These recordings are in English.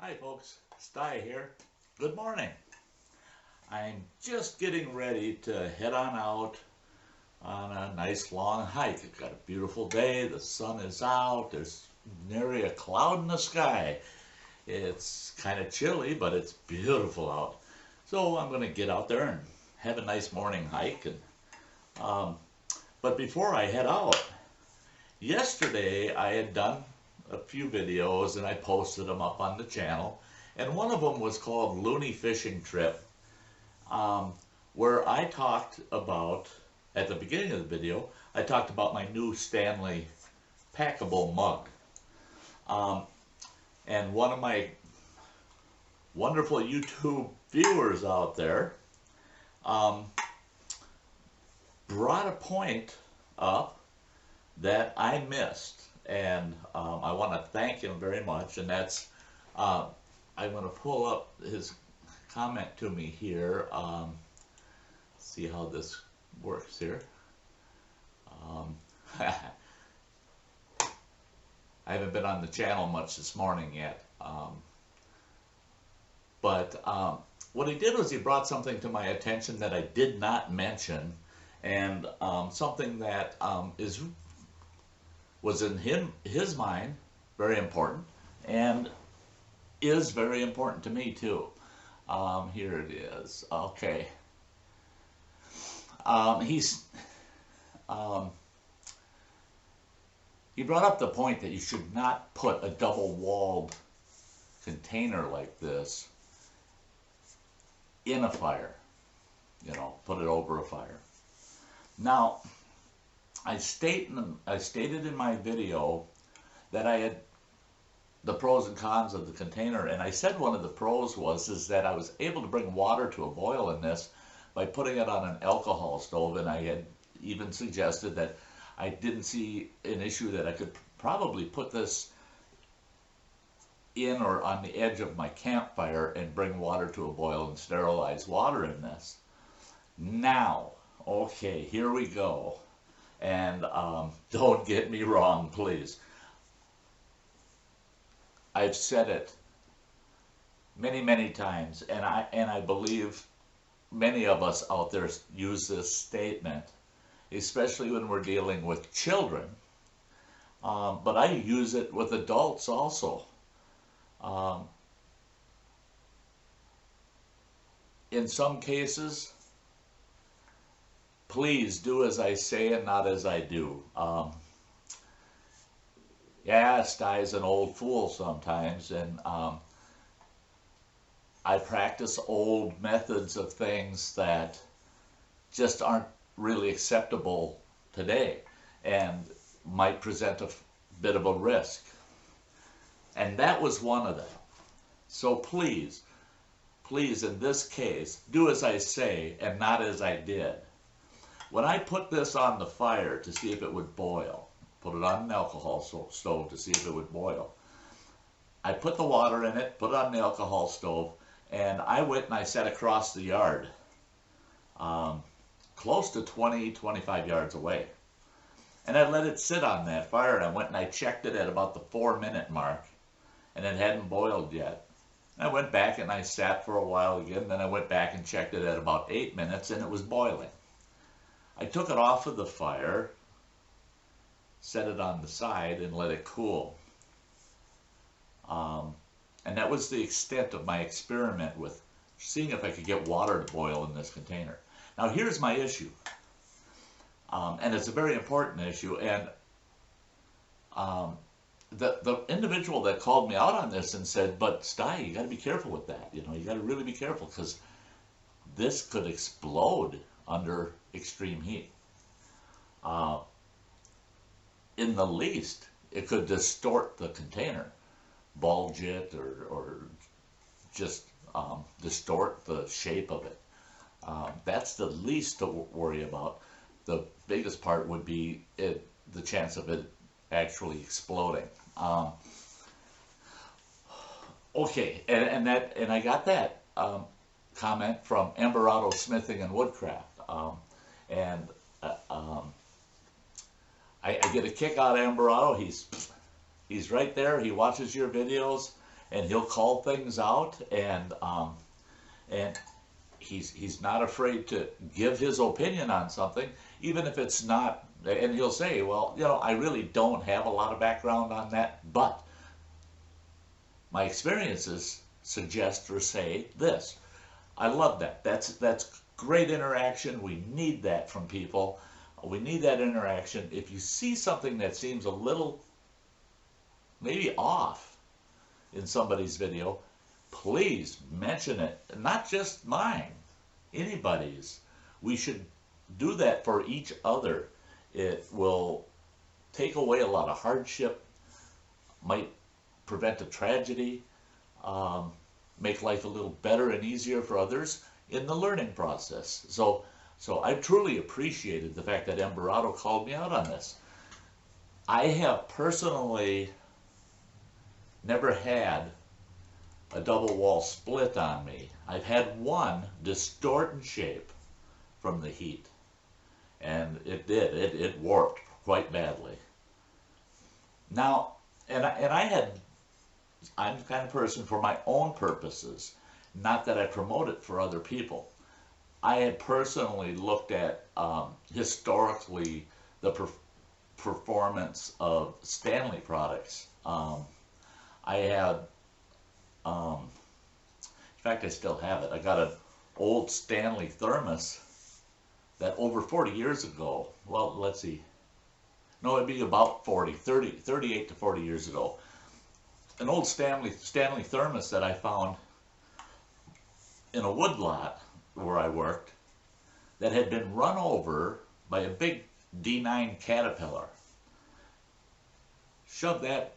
Hi folks, Sty here. Good morning. I'm just getting ready to head on out on a nice long hike. I've got a beautiful day, the sun is out, there's nary a cloud in the sky. It's kind of chilly, but it's beautiful out. So I'm going to get out there and have a nice morning hike. Um, but before I head out, yesterday I had done a few videos and I posted them up on the channel, and one of them was called Looney Fishing Trip, where I talked about, at the beginning of the video, I talked about my new Stanley packable mug. And one of my wonderful YouTube viewers out there brought a point up that I missed, and I want to thank him very much. And that's, I'm going to pull up his comment to me here. See how this works here. I haven't been on the channel much this morning yet, but what he did was he brought something to my attention that I did not mention, and something that was in his mind very important, and is very important to me too. Here it is. Okay. He brought up the point that you should not put a double-walled container like this in a fire. You know, put it over a fire. Now, I stated in my video that I had the pros and cons of the container, and I said one of the pros is that I was able to bring water to a boil in this by putting it on an alcohol stove, and I had even suggested that I didn't see an issue that I could probably put this in or on the edge of my campfire and bring water to a boil and sterilize water in this. Now, okay, here we go. And don't get me wrong, please. I've said it many, many times, and I believe many of us out there use this statement, especially when we're dealing with children. But I use it with adults also. In some cases, please do as I say and not as I do. Yeah, Sty's an old fool sometimes, and I practice old methods of things that just aren't really acceptable today and might present a bit of a risk. And that was one of them. So please, please, in this case, do as I say and not as I did. When I put this on the fire to see if it would boil, put it on an alcohol stove to see if it would boil, I put the water in it, put it on the alcohol stove, and I went and I sat across the yard, close to 20-25 yards away. And I let it sit on that fire, and I went and I checked it at about the 4-minute mark, and it hadn't boiled yet. And I went back and I sat for a while again, then I went back and checked it at about 8 minutes, and it was boiling. I took it off of the fire, set it on the side, and let it cool. And that was the extent of my experiment with seeing if I could get water to boil in this container. Now here's my issue, and it's a very important issue, and the individual that called me out on this and said, but Sty, you got to be careful with that. You know, you got to really be careful, because this could explode under extreme heat. In the least, it could distort the container, bulge it, or just distort the shape of it. That's the least to worry about. The biggest part would be the chance of it actually exploding. Okay, and I got that comment from Emberado Smithing and Woodcraft, and I get a kick out of Emberado. He's right there. He watches your videos, and he'll call things out, and he's not afraid to give his opinion on something, even if it's not. And he'll say, well, you know, I really don't have a lot of background on that, but my experiences suggest or say this. I love that. That's great interaction. We need that from people. We need that interaction. If you see something that seems a little maybe off in somebody's video, please mention it. Not just mine, anybody's. We should do that for each other. It will take away a lot of hardship, might prevent a tragedy, make life a little better and easier for others in the learning process. So I truly appreciated the fact that Emberado called me out on this. I have personally never had a double wall split on me. I've had one distort in shape from the heat, and it warped quite badly. Now, I'm the kind of person, for my own purposes, not that I promote it for other people, I had personally looked at historically the performance of Stanley products. I had, in fact I still have it, I got an old Stanley thermos that over 40 years ago, well, let's see, no, it'd be about 38 to 40 years ago, an old Stanley thermos that I found in a woodlot where I worked that had been run over by a big D9 Caterpillar. Shoved that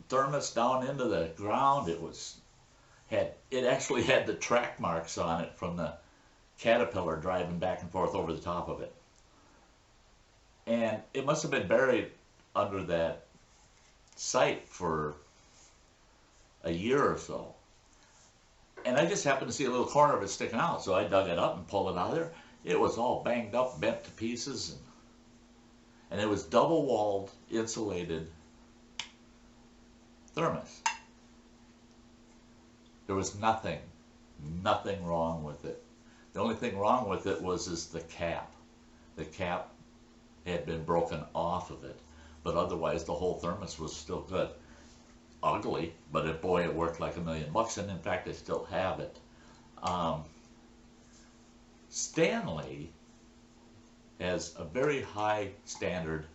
thermos down into the ground. It actually had the track marks on it from the Caterpillar driving back and forth over the top of it. And it must have been buried under that site for a year or so. And I just happened to see a little corner of it sticking out, so I dug it up and pulled it out of there. It was all banged up, bent to pieces, and it was double-walled, insulated thermos. There was nothing wrong with it. The only thing wrong with it was the cap. The cap had been broken off of it, but otherwise the whole thermos was still good. Ugly, but boy, it worked like $1 million, and in fact I still have it. Stanley has a very high standard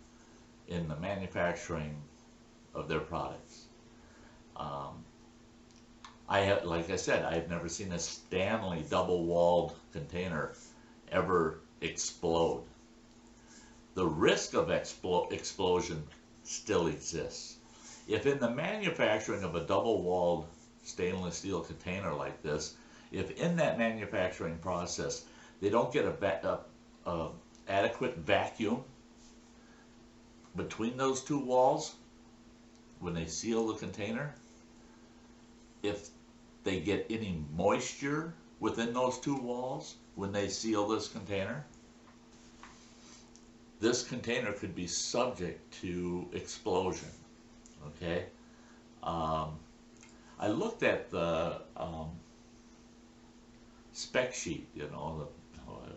in the manufacturing of their products. Like I said, I've never seen a Stanley double-walled container ever explode. The risk of explosion still exists. If in the manufacturing of a double-walled stainless steel container like this, if in that manufacturing process they don't get a adequate vacuum between those two walls when they seal the container, if they get any moisture within those two walls when they seal this container could be subject to explosion. Okay, I looked at the spec sheet, you know,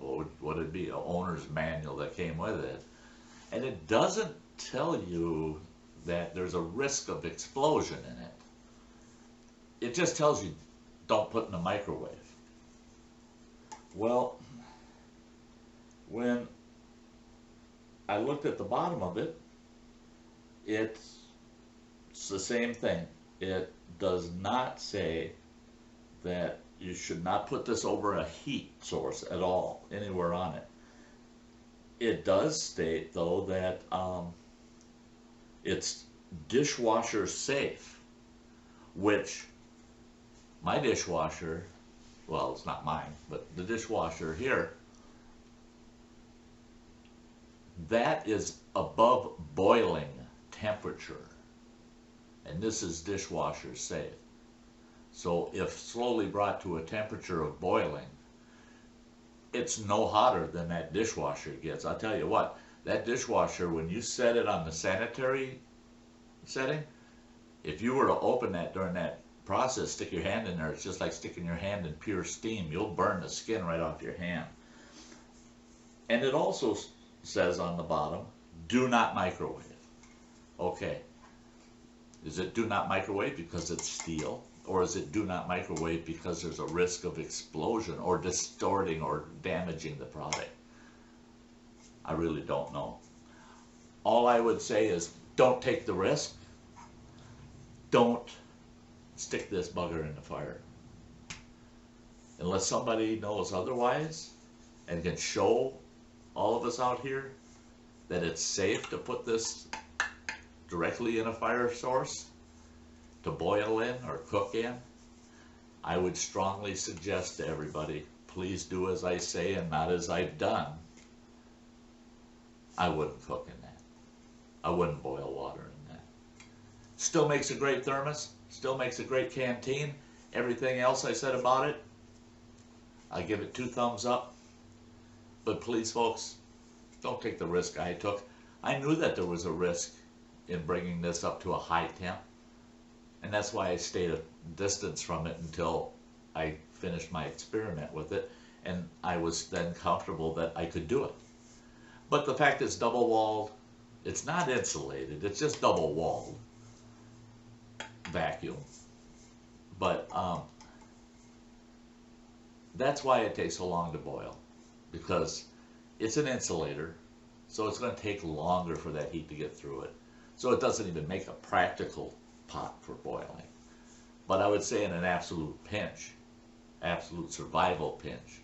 what would be an owner's manual that came with it, and it doesn't tell you that there's a risk of explosion in it. It just tells you don't put in the microwave. Well, when I looked at the bottom of it, it's the same thing. It does not say that you should not put this over a heat source at all, anywhere on it. It does state, though, that it's dishwasher safe, which my dishwasher, well, it's not mine, but the dishwasher here, that is above boiling temperature. And this is dishwasher safe. So if slowly brought to a temperature of boiling, it's no hotter than that dishwasher gets. I'll tell you what, that dishwasher, when you set it on the sanitary setting, if you were to open that during that process, stick your hand in there. It's just like sticking your hand in pure steam. You'll burn the skin right off your hand. And it also says on the bottom, do not microwave. Okay. Is it do not microwave because it's steel? Or is it do not microwave because there's a risk of explosion or distorting or damaging the product? I really don't know. All I would say is don't take the risk. Don't stick this bugger in the fire. Unless somebody knows otherwise and can show all of us out here that it's safe to put this directly in a fire source to boil in or cook in, I would strongly suggest to everybody, please do as I say and not as I've done. I wouldn't cook in that. I wouldn't boil water in that. Still makes a great thermos, still makes a great canteen. Everything else I said about it, I give it 2 thumbs up. But please, folks, don't take the risk I took. I knew that there was a risk in bringing this up to a high temp. And that's why I stayed a distance from it until I finished my experiment with it. And I was then comfortable that I could do it. But the fact it's double walled, it's not insulated, it's just double walled vacuum. But that's why it takes so long to boil, because it's an insulator, so it's going to take longer for that heat to get through it. So it doesn't even make a practical pot for boiling. But I would say in an absolute pinch, absolute survival pinch,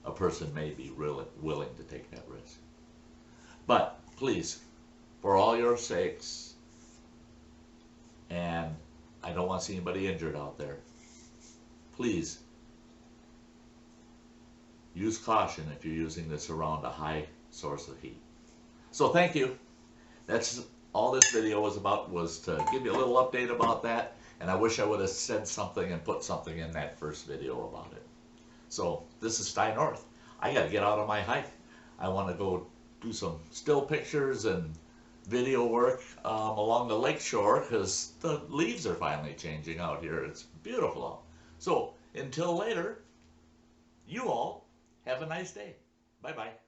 a person may be really willing to take that risk. But please, for all your sakes, and I don't want to see anybody injured out there, please use caution if you're using this around a high source of heat. So thank you. That's all this video was about, was to give you a little update about that. And I wish I would have said something and put something in that first video about it. So this is Stein North. I got to get out on my hike. I want to go do some still pictures and video work along the lake shore, because the leaves are finally changing out here. It's beautiful out. So until later, you all have a nice day. Bye-bye.